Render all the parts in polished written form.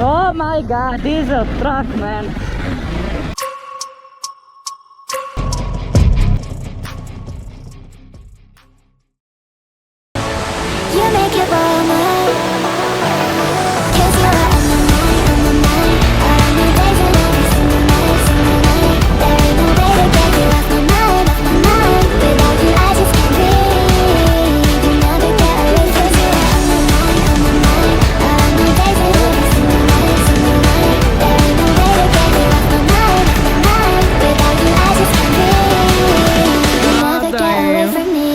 Oh my god, diesel truck, man. You make it all mine. 'Cause you are on my mind, on my mind. All my days and every single night, single night. There ain't no way to get you off my mind, off my mind. Without you I just can't breathe. You never get away 'cause you are on my mind, on my mind. All my days and every single night, single night. There ain't no way to get you off my mind, off my mind. Without you I just can't breathe. You never get away from me.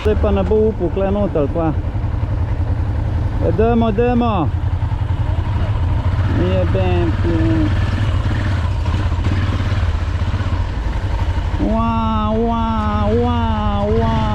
Zdaj pa ne bo upal kle noter, kva. Idemo, idemo. Jebem ti. Wow, wow, wow, wow.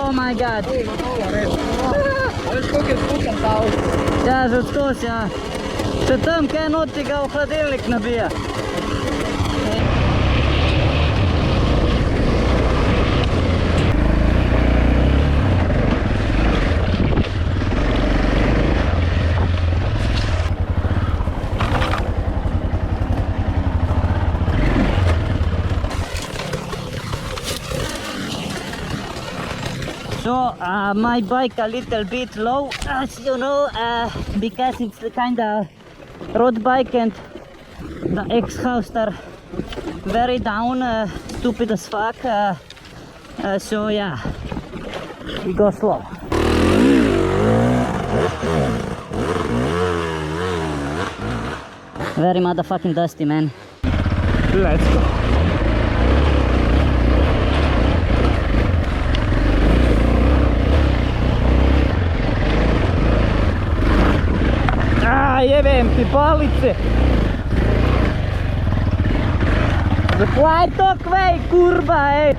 Oh my god. Ja, že odskos, ja. Če tam kaj noti ga v hladilnik nabija. So my bike a little bit low, as you know, because it's kind of road bike and the X-house are very down, stupid as fuck. So yeah, we go slow. Very motherfucking dusty, man. Let's go. Jebem ti palice. Zakaj to kvej, kurba, ej?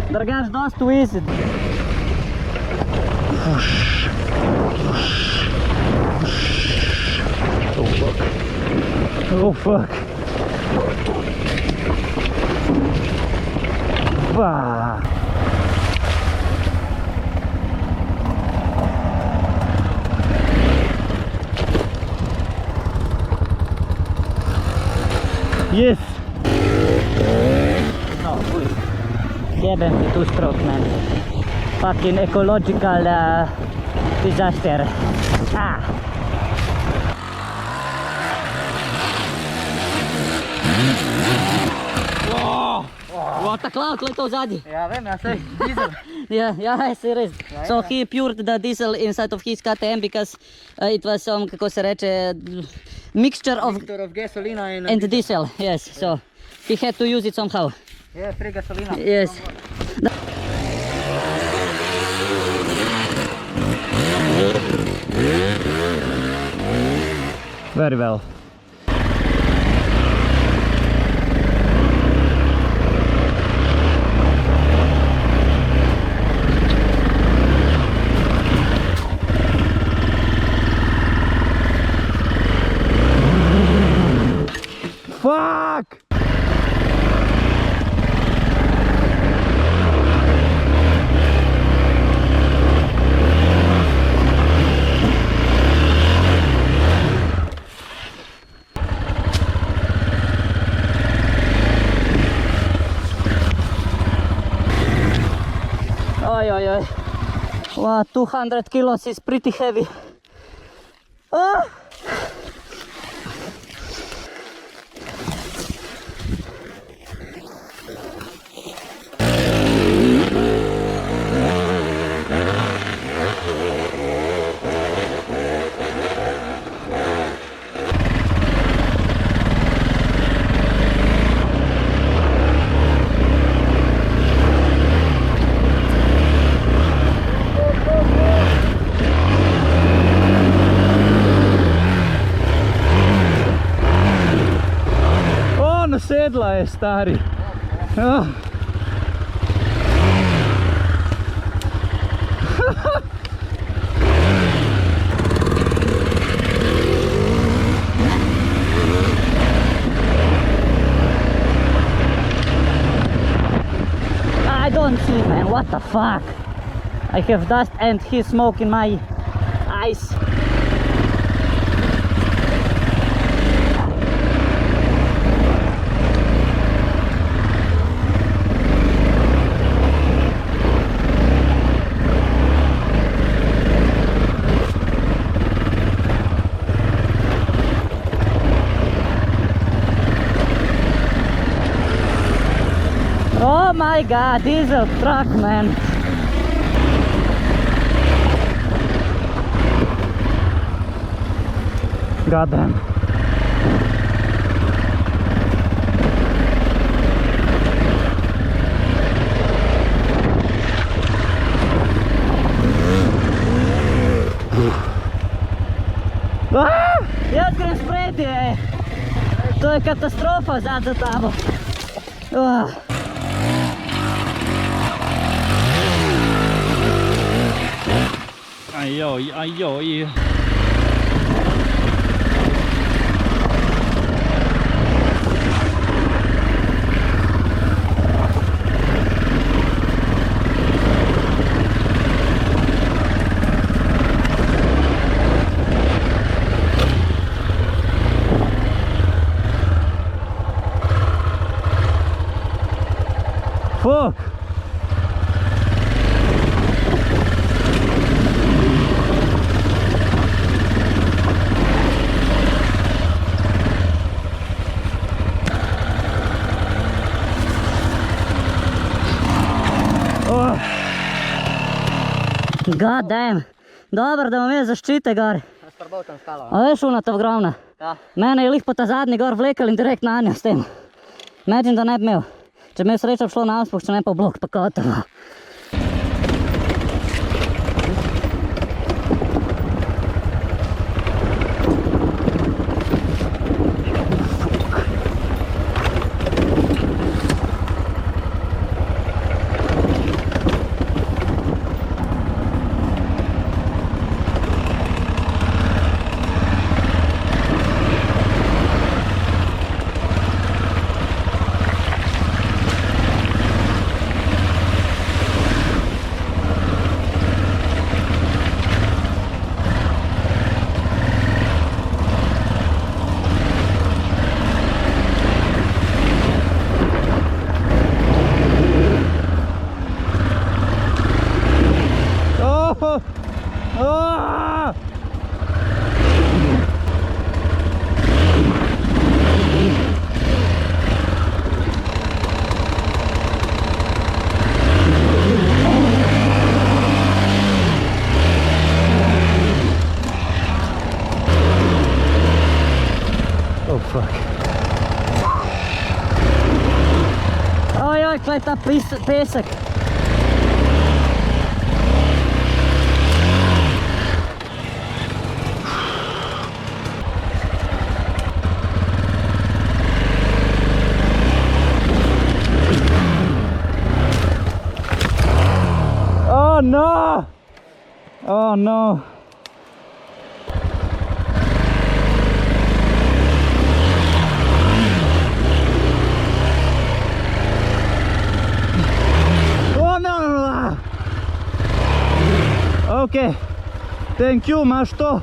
Drugač dost uizid. Oh fuck. Bah. Yes. No, jebem ti tu strok, man. Fucking ecological disaster. Ah. What a cloud, leto zadnji. Ja vem, ja sej, diesel. Yeah, serious. So he poured the diesel inside of his KTM because it was some, kako se reče, mixture of gasoline and diesel. Yes, so he had to use it somehow. Yeah, free gasolina. Yes. Very well. Wow, 200 kilos is pretty heavy. Ah! Sedla je, stari. Oh. I don't see, man, what the fuck? I have dust and heat smoke in my eyes. Oh my god, diesel truck, man. Goddamn. Jaz grem sprejeti, to je katastrofa za tabo. Ajoj, ajoj. Fuck. God damn. Dobro, da imam jaz zaščite gor. Sprbal tam skalo. A veš unata ogromna? Ja. Mene je lih po ta zadnji gor vlekel in direkt na njo s tem. Imagine, da ne bi imel. Če bi imel srečo, bi šlo na auspuh, če ne pa v blok, pa kotovo. Ojoj, kaj je ta pesek. Oh no! Oh no! Okay, thank you, imaš to.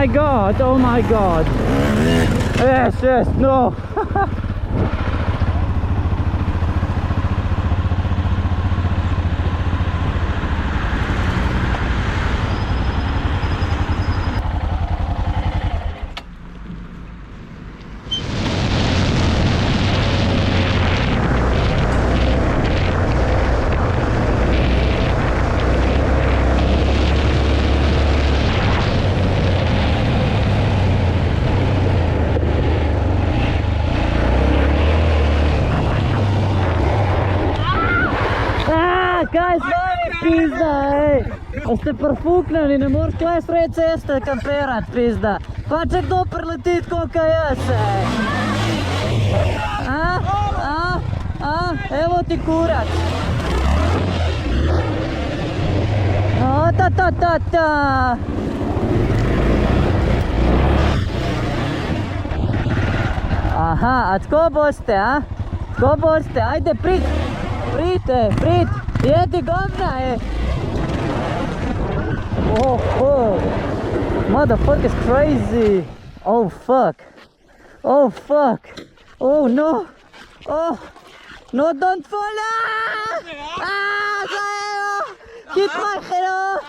my god, oh my god. Yes, yes, no. Guys, pizda, ej! A ste profuknjeni, ne moreš tukaj sred ceste kamperat, pizda. Pa če kdo preleti tako kaj jaz, ej! Evo ti kurac! Ta! Aha, a tako boste, a? Tako boste, ajde prid! Prid! Jedi govna, Oh, motherfucker is crazy. Oh fuck. Oh no. Oh no, don't fall. Hit my head off.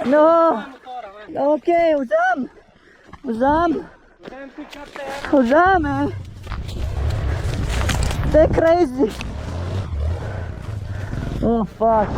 No. Okay, Uzam, man. They're crazy. Oh fuck,